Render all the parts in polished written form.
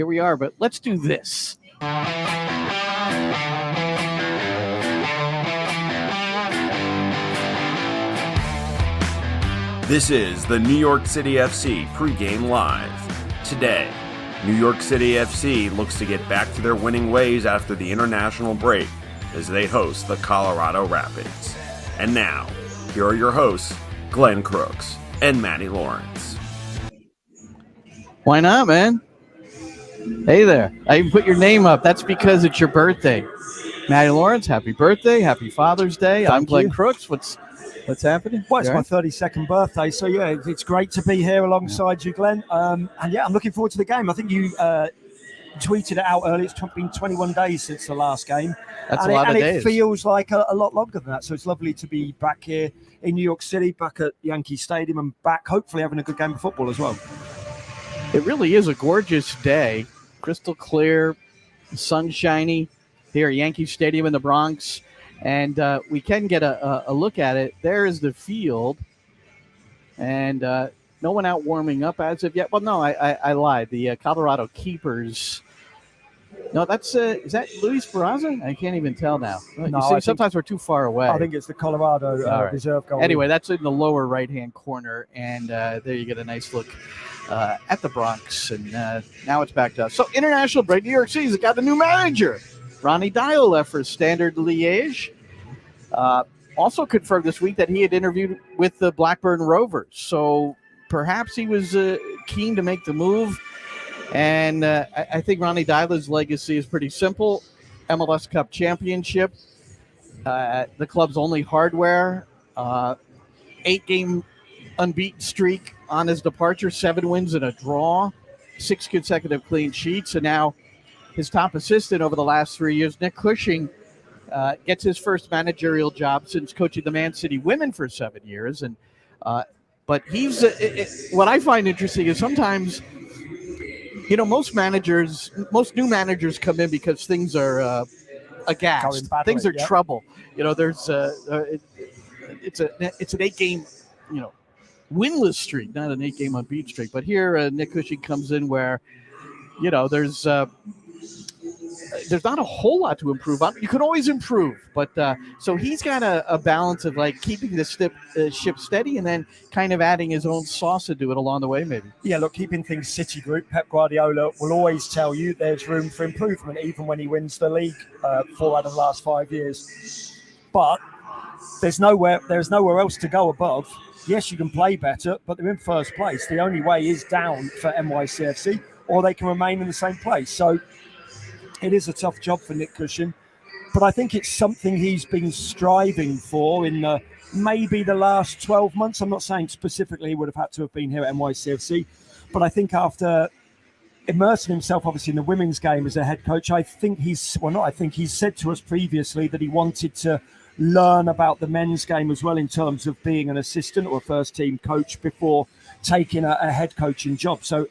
here we are, but let's do this. This is the New York City FC Pregame Live. Today, New York City FC looks to get back to their winning ways after the international break as they host the Colorado Rapids. And now, here are your hosts, Glenn Crooks and Matty Lawrence. Why not, man? Hey there. I even put your name up. That's because it's your birthday. Matty Lawrence, happy birthday. Happy Father's Day. I'm Glenn Crooks. What's happening? Well, it's my 32nd birthday, so yeah, it's great to be here alongside you, Glenn. And yeah, I'm looking forward to the game. I think you tweeted it out earlier. It's been 21 days since the last game. That's a lot of days. It feels like a lot longer than that. So it's lovely to be back here in New York City, back at Yankee Stadium, and back hopefully having a good game of football as well. It really is a gorgeous day. Crystal clear, sunshiny here at Yankee Stadium in the Bronx. And we can get a look at it. There is the field. And no one out warming up as of yet. Well, no, I lied. The Colorado Keepers. No, that's is that Luis Barraza? I can't even tell now. No, sometimes we're too far away. I think it's the Colorado reserve goal. Anyway, that's in the lower right-hand corner. And there you get a nice look at the Bronx. And now it's back to us. So, international break. New York City's got a new manager. Ronnie Dial left for Standard Liège. Also confirmed this week that he had interviewed with the Blackburn Rovers. So perhaps he was keen to make the move. And I think Ronnie Dial's legacy is pretty simple. MLS Cup championship. The club's only hardware. 8-game unbeaten streak on his departure. 7 wins and a draw. 6 consecutive clean sheets. And now his top assistant over the last 3 years, Nick Cushing, gets his first managerial job since coaching the Man City women for 7 years. And but he's what I find interesting is sometimes, most new managers come in because things are aghast. Things are trouble. There's it's an 8-game, winless streak, not an 8-game unbeaten streak. But here, Nick Cushing comes in where, there's not a whole lot to improve on. You can always improve, but so he's got a balance of like keeping the ship steady and then kind of adding his own sauce to do it along the way, maybe. Yeah, look, keeping things City Group. Pep Guardiola will always tell you there's room for improvement, even when he wins the league 4 out of the last 5 years. But there's nowhere else to go above. Yes, you can play better, but they're in first place. The only way is down for NYCFC, or they can remain in the same place. So it is a tough job for Nick Cushing, but I think it's something he's been striving for in maybe the last 12 months. I'm not saying specifically he would have had to have been here at NYCFC, but I think after immersing himself, obviously, in the women's game as a head coach, he's said to us previously that he wanted to learn about the men's game as well in terms of being an assistant or a first-team coach before taking a head coaching job. So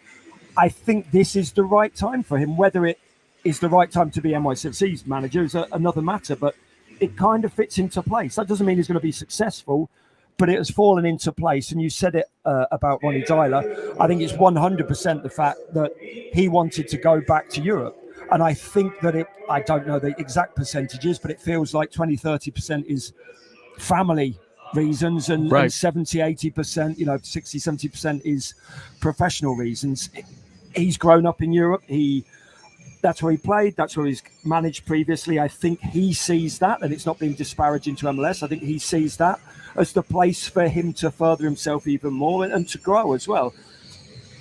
I think this is the right time for him. Whether it is the right time to be NYCFC's manager is another matter, but it kind of fits into place. That doesn't mean he's going to be successful, but it has fallen into place. And you said it about Ronnie Dial. I think it's 100% the fact that he wanted to go back to Europe. And I think that I don't know the exact percentages, but it feels like 20-30% is family reasons and 70-80%, 60-70% is professional reasons. He's grown up in Europe. That's where he played. That's where he's managed previously. I think he sees that, and it's not being disparaging to MLS. I think he sees that as the place for him to further himself even more and to grow as well.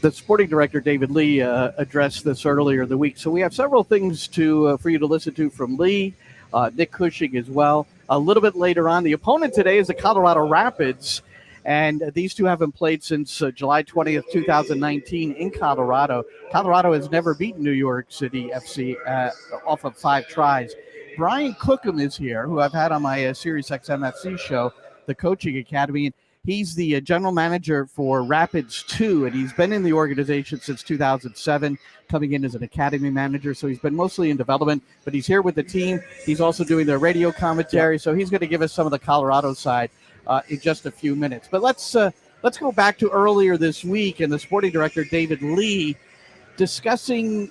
The sporting director, David Lee, addressed this earlier in the week. So we have several things for you to listen to from Lee, Nick Cushing as well. A little bit later on, the opponent today is the Colorado Rapids. And these two haven't played since July 20th, 2019 in Colorado. Colorado has never beaten New York City FC off of 5 tries. Brian Cookham is here, who I've had on my Sirius XM FC show, the Coaching Academy. And he's the general manager for Rapids 2, and he's been in the organization since 2007, coming in as an academy manager. So he's been mostly in development, but he's here with the team. He's also doing their radio commentary, so he's going to give us some of the Colorado side in just a few minutes. But let's go back to earlier this week and the sporting director, David Lee, discussing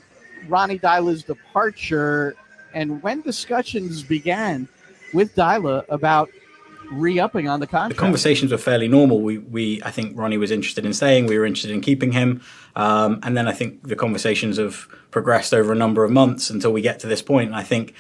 Ronnie Dyla's departure and when discussions began with Dyla about re-upping on the contract? The conversations were fairly normal. I think Ronnie was interested in staying. We were interested in keeping him. And then I think the conversations have progressed over a number of months until we get to this point. And I think,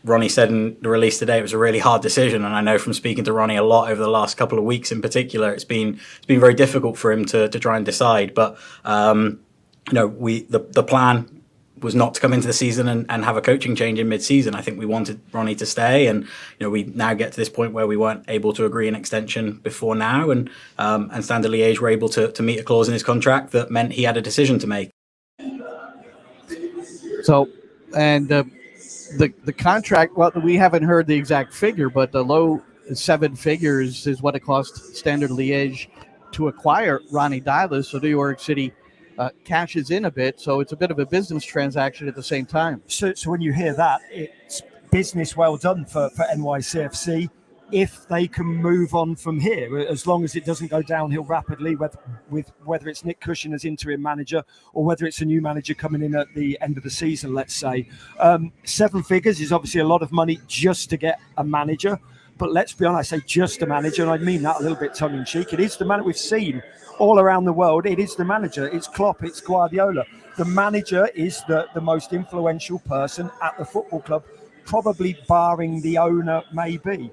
Ronnie said in the release today it was a really hard decision. And I know from speaking to Ronnie a lot over the last couple of weeks in particular, it's been very difficult for him to try and decide. But, the plan was not to come into the season and have a coaching change in mid-season. I think we wanted Ronnie to stay, and we now get to this point where we weren't able to agree an extension before now, and Standard Liège were able to meet a clause in his contract that meant he had a decision to make. So, and the contract, well, we haven't heard the exact figure, but the low 7 figures is what it cost Standard Liège to acquire Ronnie Dyla. So New York City cashes in a bit, so it's a bit of a business transaction at the same time. So when you hear that, it's business well done for NYCFC if they can move on from here, as long as it doesn't go downhill rapidly, whether it's Nick Cushing as interim manager or whether it's a new manager coming in at the end of the season, let's say. 7 figures is obviously a lot of money just to get a manager, but let's be honest, I say just a manager, and I mean that a little bit tongue-in-cheek. It is the man we've seen all around the world. It is the manager. It's Klopp. It's Guardiola. The manager is the most influential person at the football club, probably barring the owner, maybe.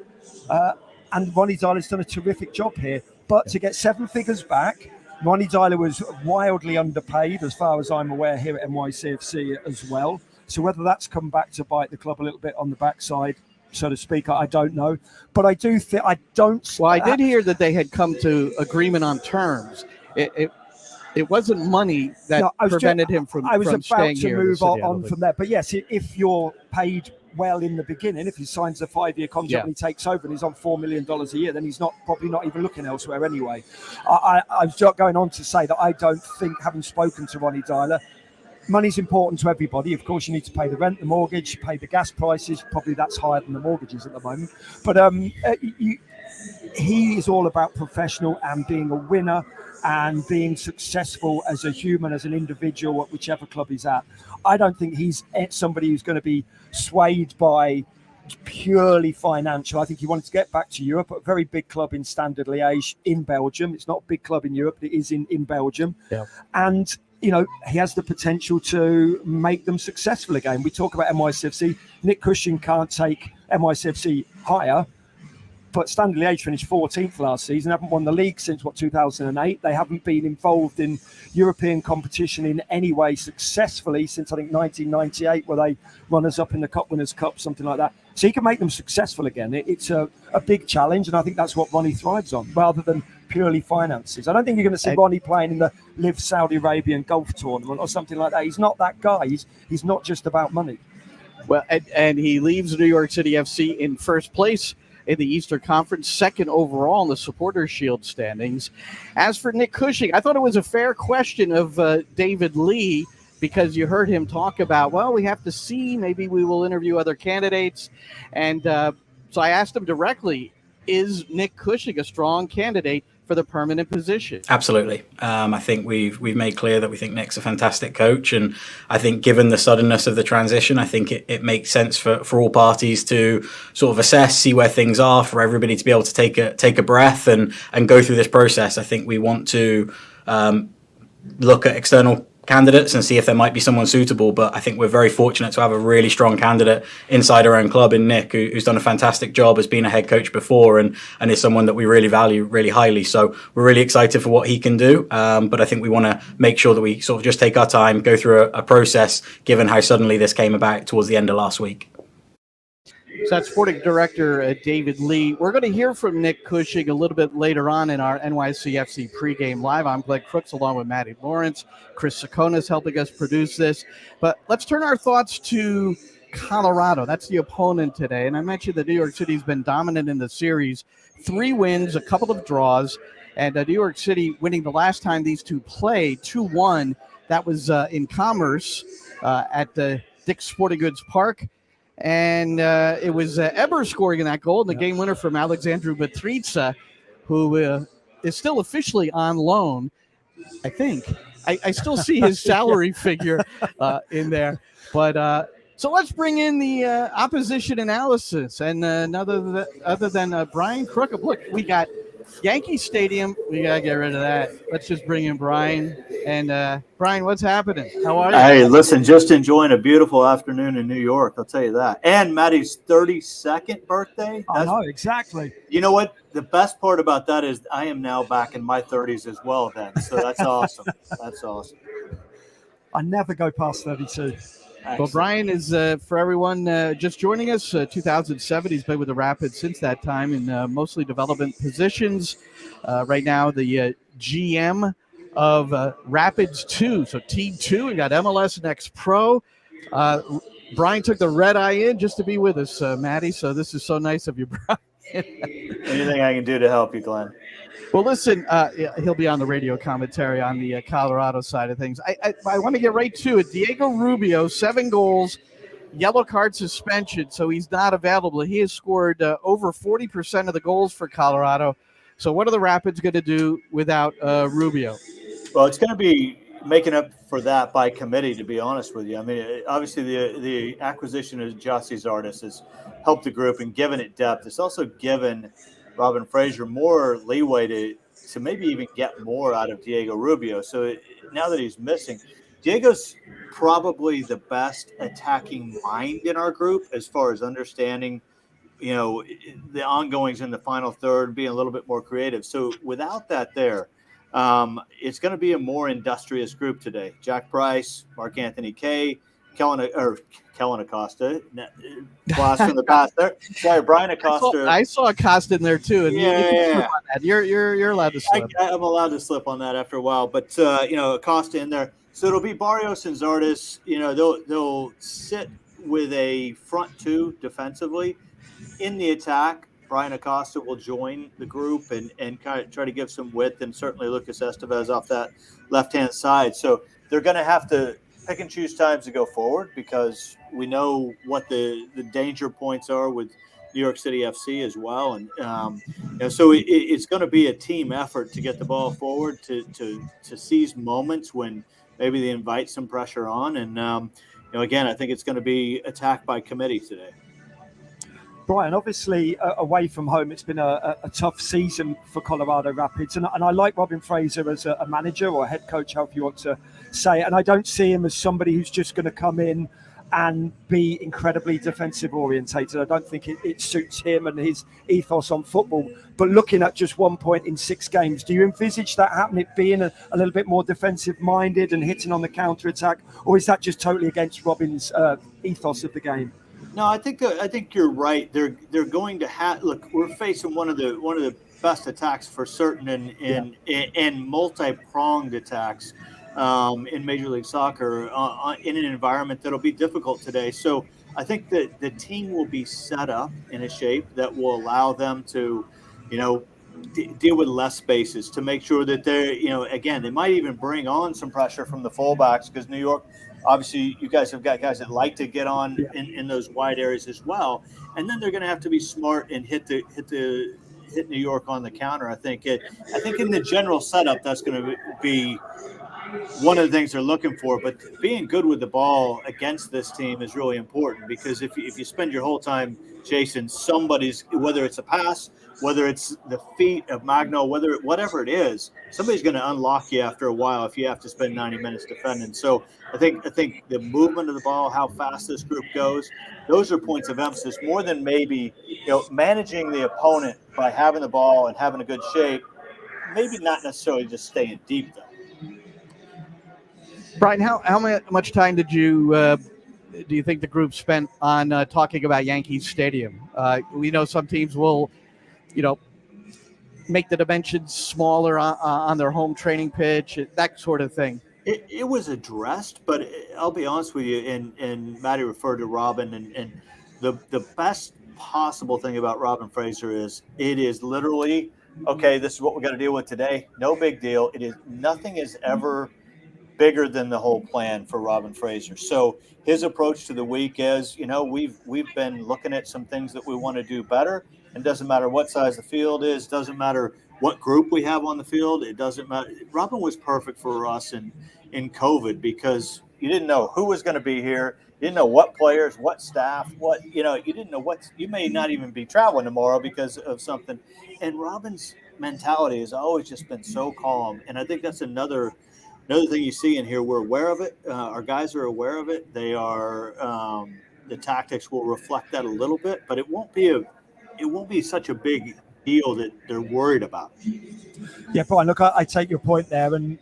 And Ronnie Dyla's done a terrific job here. But to get 7 figures back, Ronnie Dyla was wildly underpaid, as far as I'm aware, here at NYCFC as well. So whether that's come back to bite the club a little bit on the backside, so to speak, I don't know. But I do think I did hear that they had come to agreement on terms. It wasn't money that prevented him from staying here. I was about to move on from there. But yes, if you're paid well in the beginning, if he signs a 5-year contract and he takes over and he's on $4 million a year, then he's probably not even looking elsewhere anyway. I was just going on to say that I don't think, having spoken to Ronnie Dyla, money's important to everybody. Of course, you need to pay the rent, the mortgage, pay the gas prices. Probably that's higher than the mortgages at the moment. But he is all about professional and being a winner and being successful as a human, as an individual, at whichever club he's at. I don't think he's somebody who's going to be swayed by purely financial. I think he wanted to get back to Europe, a very big club in Standard Liège in Belgium. It's not a big club in Europe, but it is in Belgium. Yeah. And he has the potential to make them successful again. We talk about NYCFC. Nick Cushing can't take NYCFC higher, but Standard Liège finished 14th last season, haven't won the league since, 2008. They haven't been involved in European competition in any way successfully since, I think, 1998, where they runners-up in the Cup Winners' Cup, something like that. So he can make them successful again. It's a big challenge, and I think that's what Ronnie thrives on, rather than purely finances. I don't think you're going to see Ronnie playing in the Live Saudi Arabian golf tournament or something like that. He's not that guy. He's not just about money. Well, and he leaves New York City FC in first place in the Eastern Conference, second overall in the Supporters' Shield standings. As for Nick Cushing, I thought it was a fair question of David Lee, because you heard him talk about, well, we have to see, maybe we will interview other candidates. And so I asked him directly, is Nick Cushing a strong candidate for the permanent position? Absolutely. I think we've made clear that we think Nick's a fantastic coach, and I think given the suddenness of the transition, I think it makes sense for all parties to sort of assess, see where things are, for everybody to be able to take a breath and go through this process. I think we want to look at external candidates and see if there might be someone suitable, but I think we're very fortunate to have a really strong candidate inside our own club in Nick, who's done a fantastic job, has been a head coach before, and is someone that we really value really highly. So we're really excited for what he can do, but I think we want to make sure that we sort of just take our time, go through a process, given how suddenly this came about towards the end of last week. So that's Sporting Director David Lee. We're going to hear from Nick Cushing a little bit later on in our NYCFC pregame live. I'm Greg Crooks along with Matty Lawrence. Chris Saccona is helping us produce this. But let's turn our thoughts to Colorado. That's the opponent today. And I mentioned that New York City's been dominant in the series. 3 wins, a couple of draws. And New York City winning the last time these two played, 2-1. That was in Commerce at the Dick's Sporting Goods Park. And it was Eber scoring in that goal, and the game winner from Alexandru Bistrica, who is still officially on loan, I think, I still see his salary figure in there. But so let's bring in the opposition analysis. And other than Brian Crook, look, we got Yankee Stadium. We got to get rid of that. Let's just bring in Brian. And Brian, what's happening? How are you? Hey, listen, just enjoying a beautiful afternoon in New York. I'll tell you that. And Matty's 32nd birthday. I know, exactly. You know what? The best part about that is I am now back in my 30s as well then. So that's awesome. That's awesome. I never go past 32. Excellent. Well, Brian is, for everyone just joining us, 2007. He's played with the Rapids since that time in mostly development positions. Right now, the GM of Rapids 2, so Team 2. We got MLS Next Pro. Brian took the red eye in just to be with us, Matty. So this is so nice of you, Brian. Anything I can do to help you, Glenn? Well, listen, he'll be on the radio commentary on the Colorado side of things. I want to get right to it. Diego Rubio, 7 goals, yellow card suspension, so he's not available. He has scored over 40% of the goals for Colorado. So what are the Rapids going to do without Rubio? Well, it's going to be making up for that by committee, to be honest with you. I mean, obviously the acquisition of Jossie Zardes has helped the group and given it depth. It's also given Robin Fraser more leeway to maybe even get more out of Diego Rubio. So now that he's missing, Diego's probably the best attacking mind in our group as far as understanding, you know, the ongoings in the final third, being a little bit more creative. So without that there, it's going to be a more industrious group today. Jack Price, Mark Anthony Kay, Kellen Acosta, blast from the past there. Sorry, Brian Acosta. I saw Acosta in there too. And yeah. You're allowed to slip. I'm allowed to slip on that after a while, but Acosta in there. So it'll be Barrios and Zardes. You know, they'll sit with a front 2 defensively. In the attack, Brian Acosta will join the group and kind of try to give some width, and certainly Lucas Estevez off that left-hand side. So they're going to have to pick and choose times to go forward because we know what the danger points are with New York City FC as well. And so it's going to be a team effort to get the ball forward, to seize moments when maybe they invite some pressure on. And, again, I think it's going to be attacked by committee today. Brian, obviously away from home, it's been a tough season for Colorado Rapids. And I like Robin Fraser as a manager or a head coach, however you want to say it. And I don't see him as somebody who's just going to come in and be incredibly defensive orientated. I don't think it suits him and his ethos on football. But looking at just 1 point in 6 games, do you envisage that happening, being a little bit more defensive minded and hitting on the counter attack? Or is that just totally against Robin's ethos of the game? No, I think you're right. They're going to look. We're facing one of the best attacks for certain, and multi-pronged attacks in Major League Soccer in an environment that'll be difficult today. So I think that the team will be set up in a shape that will allow them to, deal with less spaces, to make sure that they're, again, they might even bring on some pressure from the fullbacks because New York. Obviously, you guys have got guys that like to get on in those wide areas as well, and then they're going to have to be smart and hit New York on the counter. I think in the general setup, that's going to be one of the things they're looking for. But being good with the ball against this team is really important because if you spend your whole time chasing somebody's, whether it's a pass, whether it's the feet of Magno, whatever it is, somebody's going to unlock you after a while if you have to spend 90 minutes defending. So I think the movement of the ball, how fast this group goes, those are points of emphasis more than maybe managing the opponent by having the ball and having a good shape. Maybe not necessarily just staying deep though. Brian, how much time did you do you think the group spent on talking about Yankee Stadium? We know some teams will, make the dimensions smaller on their home training pitch, that sort of thing. It was addressed, but I'll be honest with you, and Matty referred to Robin, and the best possible thing about Robin Fraser is it is literally, okay, this is what we're going to deal with today. No big deal. Nothing is ever bigger than the whole plan for Robin Fraser. So his approach to the week is, we've been looking at some things that we want to do better. And doesn't matter what size the field is, doesn't matter what group we have on the field. It doesn't matter. Robin was perfect for us, and in COVID because you didn't know who was going to be here. You didn't know what players, what staff, you didn't know you may not even be traveling tomorrow because of something. And Robin's mentality has always just been so calm. And I think that's another thing you see in here. We're aware of it. Our guys are aware of it. They are, the tactics will reflect that a little bit, but it won't be such a big deal that they're worried about. Yeah, Brian, look, I take your point there, and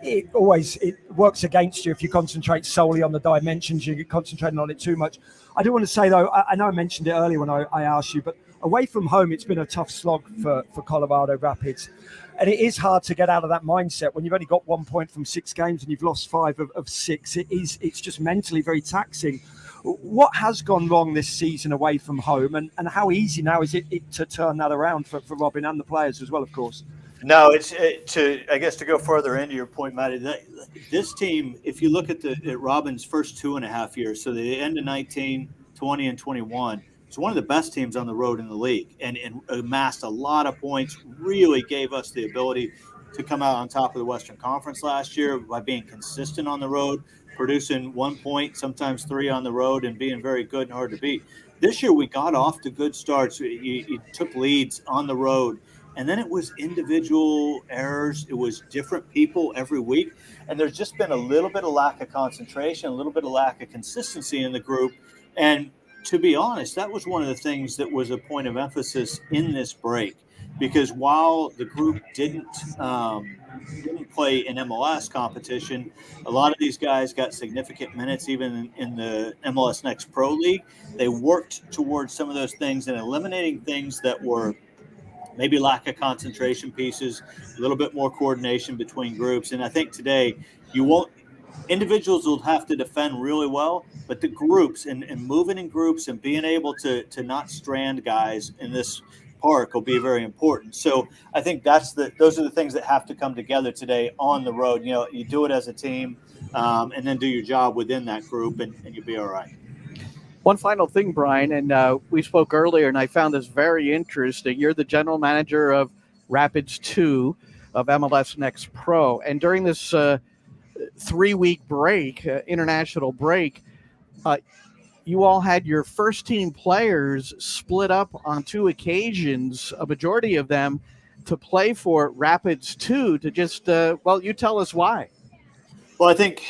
it always works against you if you concentrate solely on the dimensions. You get concentrating on it too much. I do want to say, though, I know I mentioned it earlier when I asked you, but away from home, it's been a tough slog for Colorado Rapids. And it is hard to get out of that mindset when you've only got 1 point from 6 games and you've lost 5 of 6. It's just mentally very taxing. What has gone wrong this season away from home, and how easy now is it to turn that around for Robin and the players as well, of course? No, to go further into your point, Matty, this team, if you look at Robin's first 2.5 years, so the end of 19, 20, and 21, it's one of the best teams on the road in the league and amassed a lot of points, really gave us the ability to come out on top of the Western Conference last year by being consistent on the road, producing 1 point, sometimes 3 on the road, and being very good and hard to beat. This year we got off to good starts. You took leads on the road. And then it was individual errors. It was different people every week. And there's just been a little bit of lack of concentration, a little bit of lack of consistency in the group. And to be honest, that was one of the things that was a point of emphasis in this break. Because while the group didn't play an MLS competition, a lot of these guys got significant minutes even in the MLS Next Pro League. They worked towards some of those things and eliminating things that were maybe lack of concentration pieces, a little bit more coordination between groups. And I think today individuals will have to defend really well, but the groups and moving in groups and being able to not strand guys in this park will be very important. So I think those are the things that have to come together today on the road. You do it as a team and then do your job within that group and you'll be all right. One final thing, Brian, and we spoke earlier, and I found this very interesting. You're the general manager of Rapids 2 of MLS Next Pro, and during this 3-week break, international break, you all had your first team players split up on 2 occasions, a majority of them to play for Rapids 2 to just, you tell us why. Well, I think,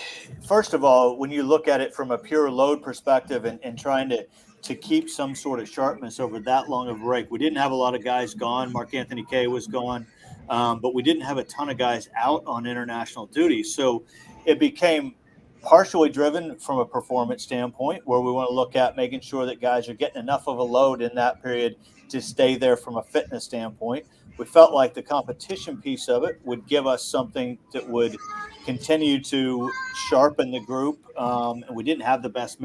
first of all, when you look at it from a pure load perspective and trying to keep some sort of sharpness over that long of a break, we didn't have a lot of guys gone. Mark Anthony Kay was gone, but we didn't have a ton of guys out on international duty. So it became partially driven from a performance standpoint where we want to look at making sure that guys are getting enough of a load in that period to stay there from a fitness standpoint. We felt like the competition piece of it would give us something that would continue to sharpen the group. And we didn't have the best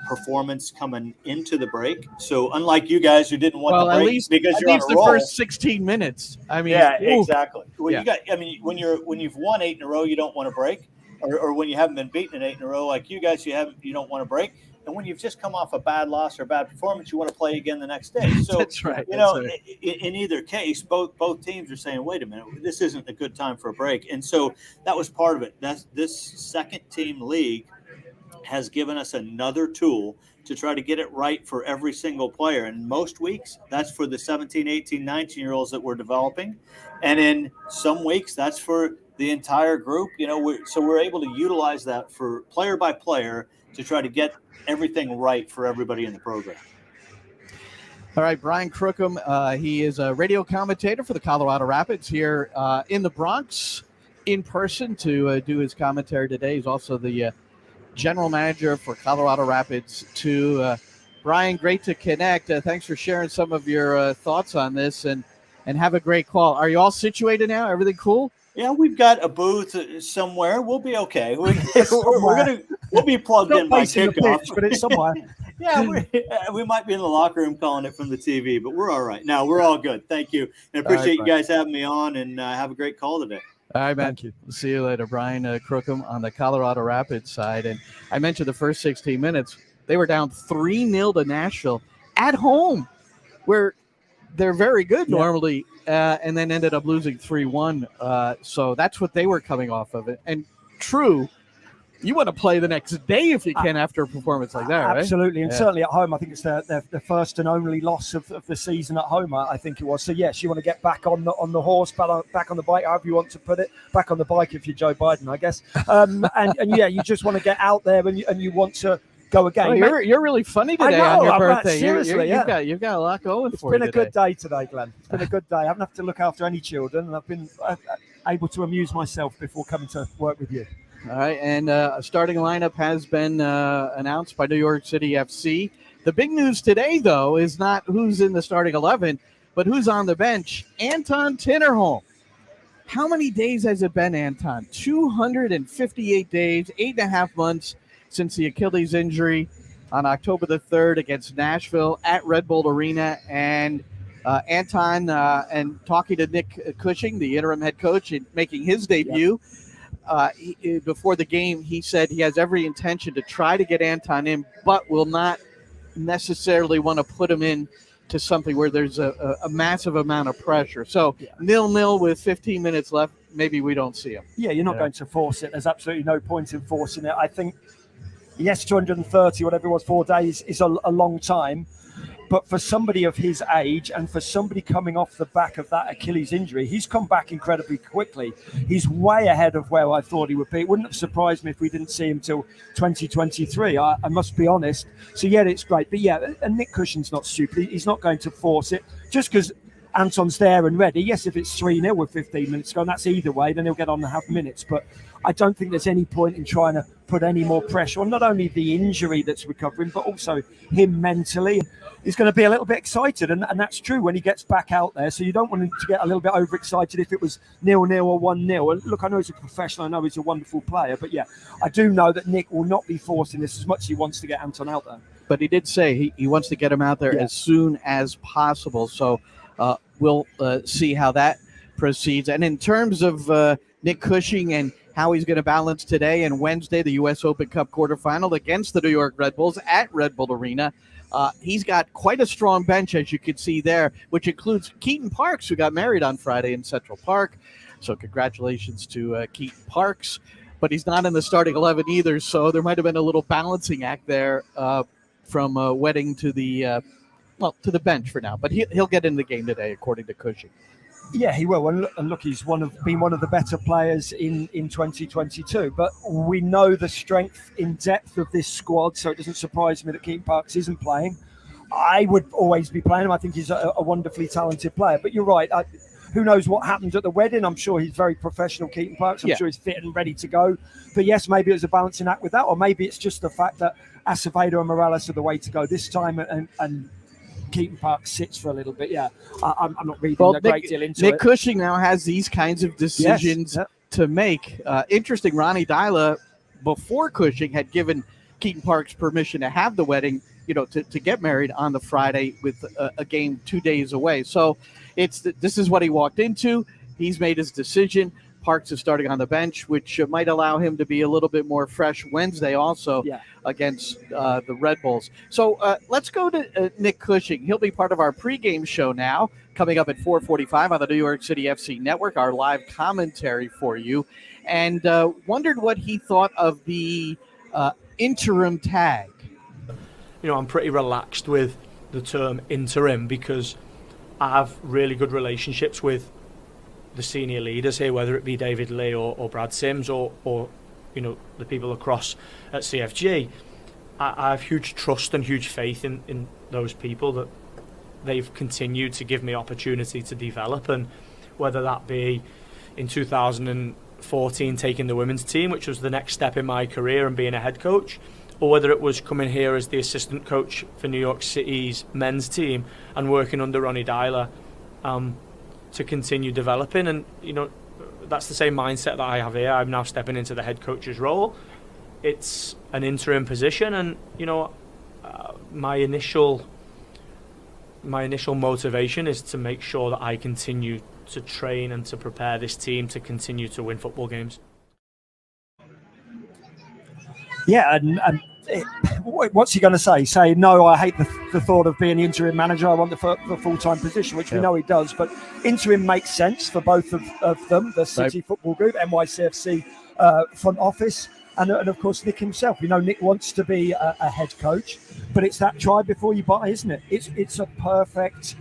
performance coming into the break. So unlike you guys who didn't want the break because you're on a roll. The first 16 minutes. I mean, yeah, exactly. Well, yeah. When you've won 8 in a row, you don't want to break, or when you haven't been beaten in 8 in a row like you guys, you don't want to break. And when you've just come off a bad loss or a bad performance, you want to play again the next day. So that's right. In either case, both teams are saying, "Wait a minute, this isn't a good time for a break." And so that was part of it. This second team league has given us another tool to try to get it right for every single player. And most weeks, that's for the 17, 18, 19-year-olds that we're developing. And in some weeks, that's for the entire group. So we're able to utilize that for player by player to try to get everything right for everybody in the program. All right, Brian Crookham, he is a radio commentator for the Colorado Rapids here in the Bronx in person to do his commentary today. He's also the general manager for Colorado Rapids 2. Brian, great to connect. Thanks for sharing some of your thoughts on this and have a great call. Are you all situated now? Everything cool? Yeah, we've got a booth somewhere. We'll be okay. We'll be plugged in by kickoff, but it's somewhere. Yeah, we might be in the locker room calling it from the TV, but we're all right. No, we're all good. Thank you, and appreciate you guys having me on. And have a great call today. All right, man. Thank you. We'll see you later, Brian Crookham on the Colorado Rapids side. And I mentioned the first 16 minutes. They were down 3-0 to Nashville at home, where they're very good normally, and then ended up losing 3-1. So that's what they were coming off of it. And true, you want to play the next day if you can after a performance like that, right? Absolutely, and certainly at home, I think it's their first and only loss of the season at home. I think it was. So yes, you want to get back on the horse, back on the bike, however you want to put it, back on the bike if you're Joe Biden, I guess. And yeah, you just want to get out there and you want to go again. Oh, you're really funny today on your birthday. Seriously, you've got a lot going for you. It's been a good day today, Glenn. It's been a good day. I haven't had to look after any children, and I've been able to amuse myself before coming to work with you. All right, and a starting lineup has been announced by New York City FC. The big news today, though, is not who's in the starting 11, but who's on the bench. Anton Tinnerholm. How many days has it been, Anton? 258 days, 8.5 months since the Achilles injury on October the 3rd against Nashville at Red Bull Arena. And Anton, and talking to Nick Cushing, the interim head coach, and making his debut, before the game, he said he has every intention to try to get Anton in, but will not necessarily want to put him in to something where there's a massive amount of pressure. So 0-0 with 15 minutes left, maybe we don't see him. Yeah, you're not going to force it. There's absolutely no point in forcing it. I think, yes, 230, whatever it was, 4 days is a long time. But for somebody of his age and for somebody coming off the back of that Achilles injury, he's come back incredibly quickly. He's way ahead of where I thought he would be. It wouldn't have surprised me if we didn't see him till 2023. I must be honest. So, yeah, it's great. But, yeah, and Nick Cushing's not stupid. He's not going to force it just because Anton's there and ready. Yes, if it's 3-0 with 15 minutes to go, and that's either way, then he'll get on the half minutes. But I don't think there's any point in trying to put any more pressure on not only the injury that's recovering, but also him mentally. He's going to be a little bit excited, and that's true when he gets back out there. So you don't want him to get a little bit overexcited if it was 0-0 or 1-0. And look, I know he's a professional. I know he's a wonderful player. But, yeah, I do know that Nick will not be forcing this as much as he wants to get Anton out there. But he did say he wants to get him out there as soon as possible. So we'll see how that proceeds. And in terms of Nick Cushing and how he's going to balance today and Wednesday, the U.S. Open Cup quarterfinal against the New York Red Bulls at Red Bull Arena, he's got quite a strong bench, as you can see there, which includes Keaton Parks, who got married on Friday in Central Park. So congratulations to Keaton Parks. But he's not in the starting 11 either, so there might have been a little balancing act there from wedding to the to the bench for now. But he'll get in the game today, according to Cushing. Yeah, he will. And look, he's been one of the better players in 2022. But we know the strength in depth of this squad, so it doesn't surprise me that Keaton Parks isn't playing. I would always be playing him. I think he's a wonderfully talented player. But you're right. Who knows what happened at the wedding? I'm sure he's very professional, Keaton Parks. I'm sure he's fit and ready to go. But yes, maybe it was a balancing act with that, or maybe it's just the fact that Acevedo and Morales are the way to go this time, and Keaton Parks sits for a little bit. Yeah, I'm not reading a great deal into it. Nick Cushing now has these kinds of decisions to make. Interesting, Ronnie Dyla, before Cushing, had given Keaton Parks permission to have the wedding, to get married on the Friday with a game 2 days away. So this is what he walked into. He's made his decision. Parks is starting on the bench, which might allow him to be a little bit more fresh Wednesday also against the Red Bulls. So let's go to Nick Cushing. He'll be part of our pregame show now, coming up at 4:45 on the New York City FC Network, our live commentary for you. And wondered what he thought of the interim tag. I'm pretty relaxed with the term interim because I have really good relationships with the senior leaders here, whether it be David Lee or Brad Sims or the people across at CFG. I have huge trust and huge faith in those people that they've continued to give me opportunity to develop, and whether that be in 2014 taking the women's team, which was the next step in my career and being a head coach, or whether it was coming here as the assistant coach for New York City's men's team and working under Ronnie Dyla to continue developing. And that's the same mindset that I have here. I'm now stepping into the head coach's role. It's an interim position, and my initial motivation is to make sure that I continue to train and to prepare this team to continue to win football games. Yeah, and what's he going to say? Say, no, I hate the thought of being the interim manager. I want the full-time position, which we know he does. But interim makes sense for both of them, the City Football Group, NYCFC front office, and of course Nick himself. Nick wants to be a head coach, but it's that try before you buy, isn't it? It's a perfect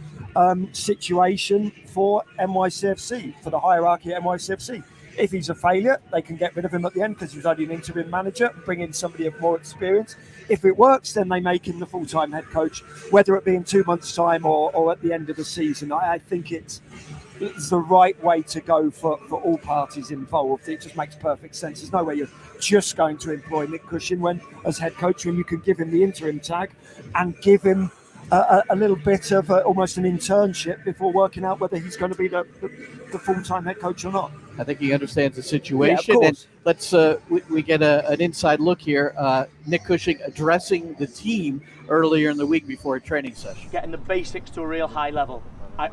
situation for NYCFC, for the hierarchy at NYCFC. If he's a failure, they can get rid of him at the end because he was only an interim manager, bring in somebody of more experience. If it works, then they make him the full-time head coach, whether it be in 2 months' time or at the end of the season. I think it's the right way to go for all parties involved. It just makes perfect sense. There's no way you're just going to employ Nick Cushing as head coach when you can give him the interim tag and give him a little bit of almost an internship before working out whether he's going to be the full-time head coach or not. I think he understands the situation. Yeah, and let's we get an inside look here. Nick Cushing addressing the team earlier in the week before a training session. Getting the basics to a real high level.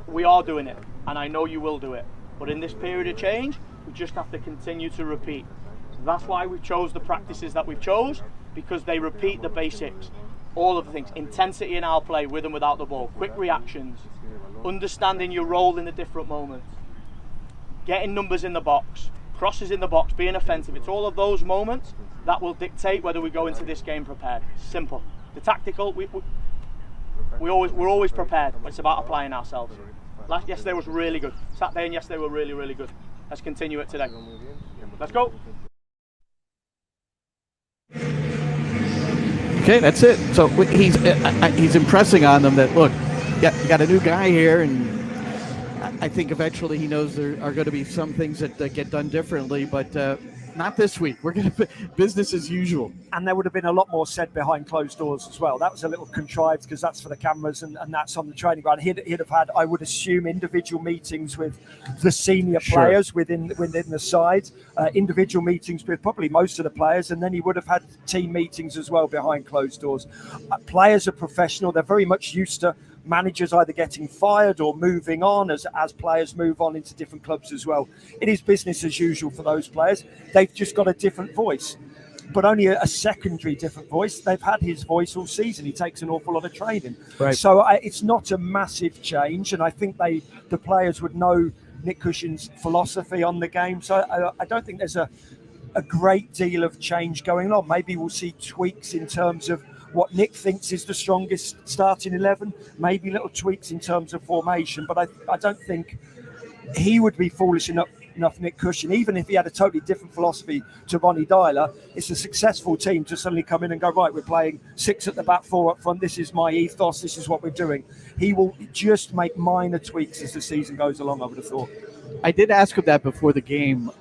We are doing it, and I know you will do it. But in this period of change, we just have to continue to repeat. That's why we chose the practices that we've chose, because they repeat the basics. All of the things, intensity in our play with and without the ball, quick reactions, understanding your role in the different moments, getting numbers in the box, crosses in the box, being offensive. It's all of those moments that will dictate whether we go into this game prepared. Simple. The tactical, we're always prepared, but it's about applying ourselves. Yesterday was really good. Saturday and yesterday were really, really good. Let's continue it today. Let's go. Okay, that's it. So he's impressing on them that, look, you got a new guy here, and I think eventually he knows there are going to be some things that get done differently, but not this week. We're going to business as usual. And there would have been a lot more said behind closed doors as well. That was a little contrived because that's for the cameras and that's on the training ground. He'd have had, I would assume, individual meetings with the senior players within the side, individual meetings with probably most of the players, and then he would have had team meetings as well behind closed doors. Players are professional. They're very much used to managers either getting fired or moving on as players move on into different clubs as well. It is business as usual for those players. They've just got a different voice, but only a secondary different voice. They've had his voice all season. He takes an awful lot of training. Right. So it's not a massive change, and I think the players would know Nick Cushing's philosophy on the game. So I don't think there's a great deal of change going on. Maybe we'll see tweaks in terms of what Nick thinks is the strongest starting 11, maybe little tweaks in terms of formation, but I don't think he would be foolish enough, Nick Cushing, even if he had a totally different philosophy to Ronnie Dyler. It's a successful team to suddenly come in and go, right, we're playing 6 at the back, 4 up front, this is my ethos, this is what we're doing. He will just make minor tweaks as the season goes along, I would have thought. I did ask him that before the game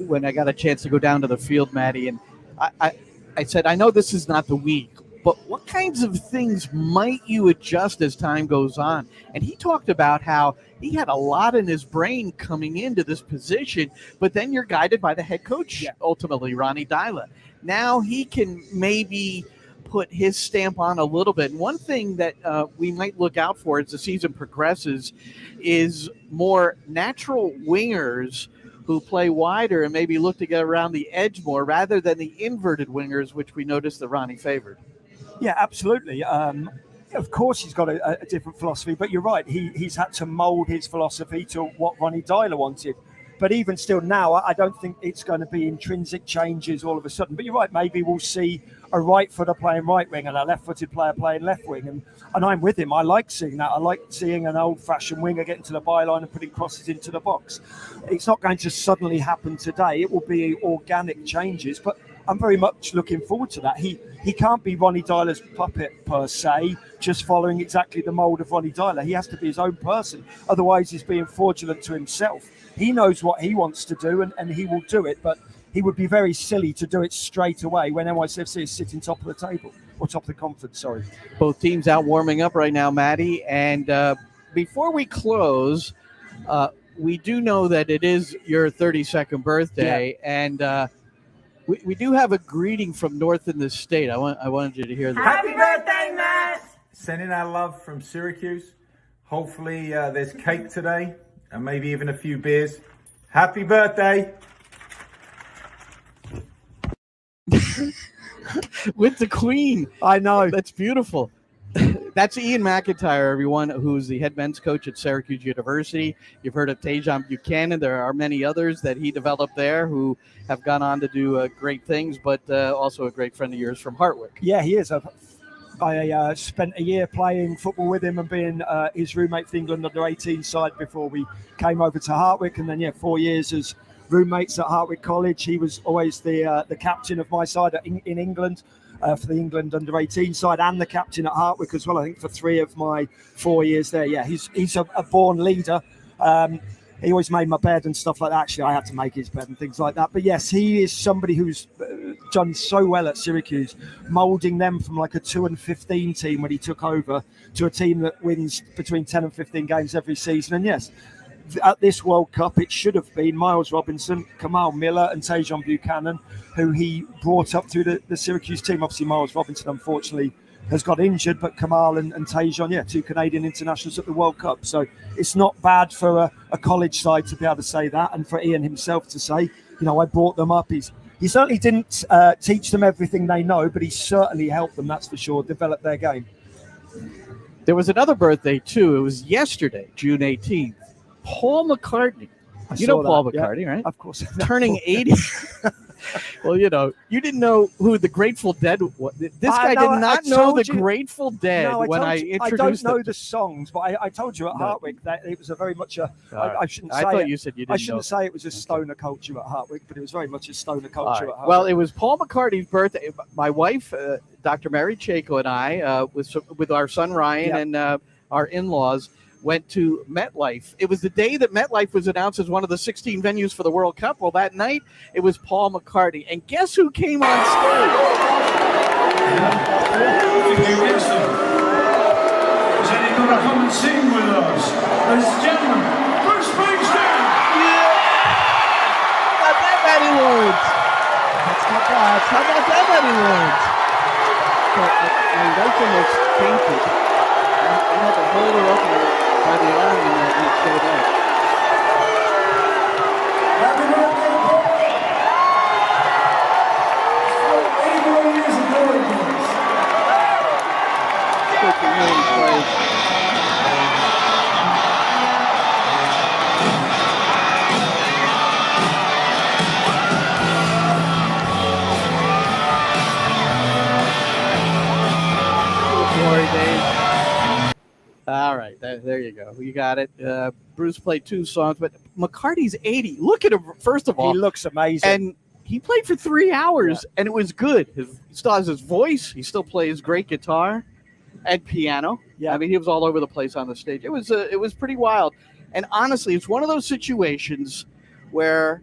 when I got a chance to go down to the field, Matty, and I said, I know this is not the week, but what kinds of things might you adjust as time goes on? And he talked about how he had a lot in his brain coming into this position, but then you're guided by the head coach, ultimately, Ronnie Dyler. Now he can maybe put his stamp on a little bit. And one thing that we might look out for as the season progresses is more natural wingers who play wider and maybe look to get around the edge more rather than the inverted wingers, which we noticed that Ronnie favored. Yeah, absolutely. Of course, he's got a different philosophy, but you're right. He's had to mould his philosophy to what Ronnie Dyler wanted. But even still now, I don't think it's going to be intrinsic changes all of a sudden. But you're right, maybe we'll see a right footer playing right wing and a left-footed player playing left wing. And I'm with him. I like seeing that. I like seeing an old-fashioned winger getting to the byline and putting crosses into the box. It's not going to suddenly happen today. It will be organic changes, but I'm very much looking forward to that. He can't be Ronnie Dyler's puppet per se, just following exactly the mould of Ronnie Dyler. He has to be his own person. Otherwise, he's being fraudulent to himself. He knows what he wants to do, and he will do it, but he would be very silly to do it straight away when NYCFC is sitting top of the table, or top of the conference, sorry. Both teams out warming up right now, Matty, and before we close, we do know that it is your 32nd birthday, and we do have a greeting from north in the state. I wanted you to hear that. Happy birthday, Matt! Sending our love from Syracuse. Hopefully there's cake today and maybe even a few beers. Happy birthday! with the Queen. I know. That's beautiful. That's Ian McIntyre, everyone, who's the head men's coach at Syracuse University. You've heard of Tajon Buchanan. There are many others that he developed there who have gone on to do great things, but also a great friend of yours from Hartwick. Yeah, he is. I spent a year playing football with him and being his roommate for the England under-18 side before we came over to Hartwick. And then, 4 years as roommates at Hartwick College. He was always the captain of my side in England. For the England under-18 side and the captain at Hartwick as well, I think, for 3 of my 4 years there. Yeah, he's a born leader. He always made my bed and stuff like that. Actually, I had to make his bed and things like that. But yes, he is somebody who's done so well at Syracuse, moulding them from like a 2-15 team when he took over to a team that wins between 10 and 15 games every season. And yes, at this World Cup, it should have been Miles Robinson, Kamal Miller and Tajon Buchanan, who he brought up through the Syracuse team. Obviously, Miles Robinson, unfortunately, has got injured, but Kamal and Tajon, 2 Canadian internationals at the World Cup. So it's not bad for a college side to be able to say that, and for Ian himself to say, I brought them up. He certainly didn't teach them everything they know, but he certainly helped them, that's for sure, develop their game. There was another birthday, too. It was yesterday, June 18th. Paul McCartney. You know Paul McCartney, right? Of course. Turning 80. Well, you didn't know who the Grateful Dead was. This guy did not know the Grateful Dead when I introduced I don't know the songs, but I told you at Hartwick that it was a very much I shouldn't say I thought you said you didn't know. I shouldn't say it was a stoner culture at Hartwick, but it was very much a stoner culture at Hartwick. Well, it was Paul McCartney's birthday. My wife, Dr. Mary Chaco, and I, with our son Ryan and our in-laws, went to MetLife. It was the day that MetLife was announced as one of the 16 venues for the World Cup. Well, that night, it was Paul McCartney. And guess who came on stage? Is anyone going to come and sing with us? Ladies and gentlemen, Bruce Springsteen! Not that many words. That's not bad. How about that many words? My wife almost fainted. I had to hold her up by the arm and it showed up. Happy birthday, Paul! 81 years of glory, boys. Good to hear him play. Glory days. All right, there you go. You got it. Bruce played 2 songs, but McCartney's 80. Look at him, first of all. He looks amazing. And he played for 3 hours, and it was good. He still has his voice. He still plays great guitar and piano. Yeah. I mean, he was all over the place on the stage. It was pretty wild. And honestly, it's one of those situations where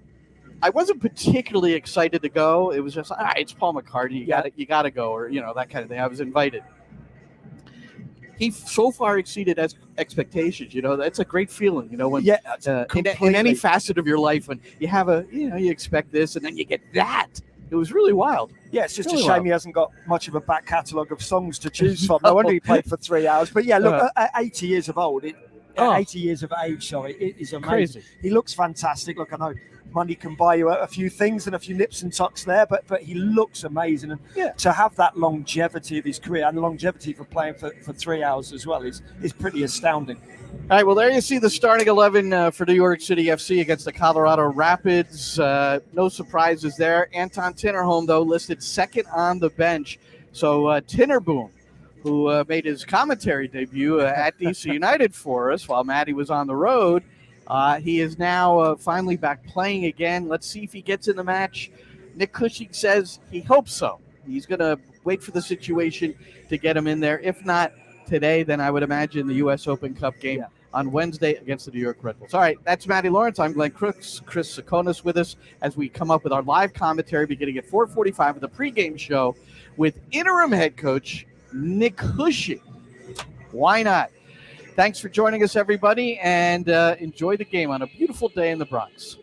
I wasn't particularly excited to go. It was just, all right, it's Paul McCartney. You got to go, or, that kind of thing. I was invited. He so far exceeded expectations. That's a great feeling. When in any facet of your life, when you have you expect this and then you get that. It was really wild. Yeah, it's just really a shame wild. He hasn't got much of a back catalogue of songs to choose from. No wonder he played for 3 hours. But yeah, look, at 80 years of old, 80 years of age, it is amazing. Crazy. He looks fantastic. Look, I know money can buy you a few things and a few nips and tucks there, but he looks amazing. And to have that longevity of his career and longevity for playing for 3 hours as well is pretty astounding. All right, well, there you see the starting 11 for New York City FC against the Colorado Rapids. No surprises there. Anton Tinnerholm, though, listed second on the bench. So Tinnerboom, who made his commentary debut at DC United for us while Matty was on the road, he is now finally back playing again. Let's see if he gets in the match. Nick Cushing says he hopes so. He's going to wait for the situation to get him in there. If not today, then I would imagine the U.S. Open Cup game on Wednesday against the New York Red Bulls. All right, that's Matty Lawrence. I'm Glenn Crooks. Chris Sakonis with us as we come up with our live commentary beginning at 4:45 of the pregame show with interim head coach Nick Cushing. Why not? Thanks for joining us, everybody, and enjoy the game on a beautiful day in the Bronx.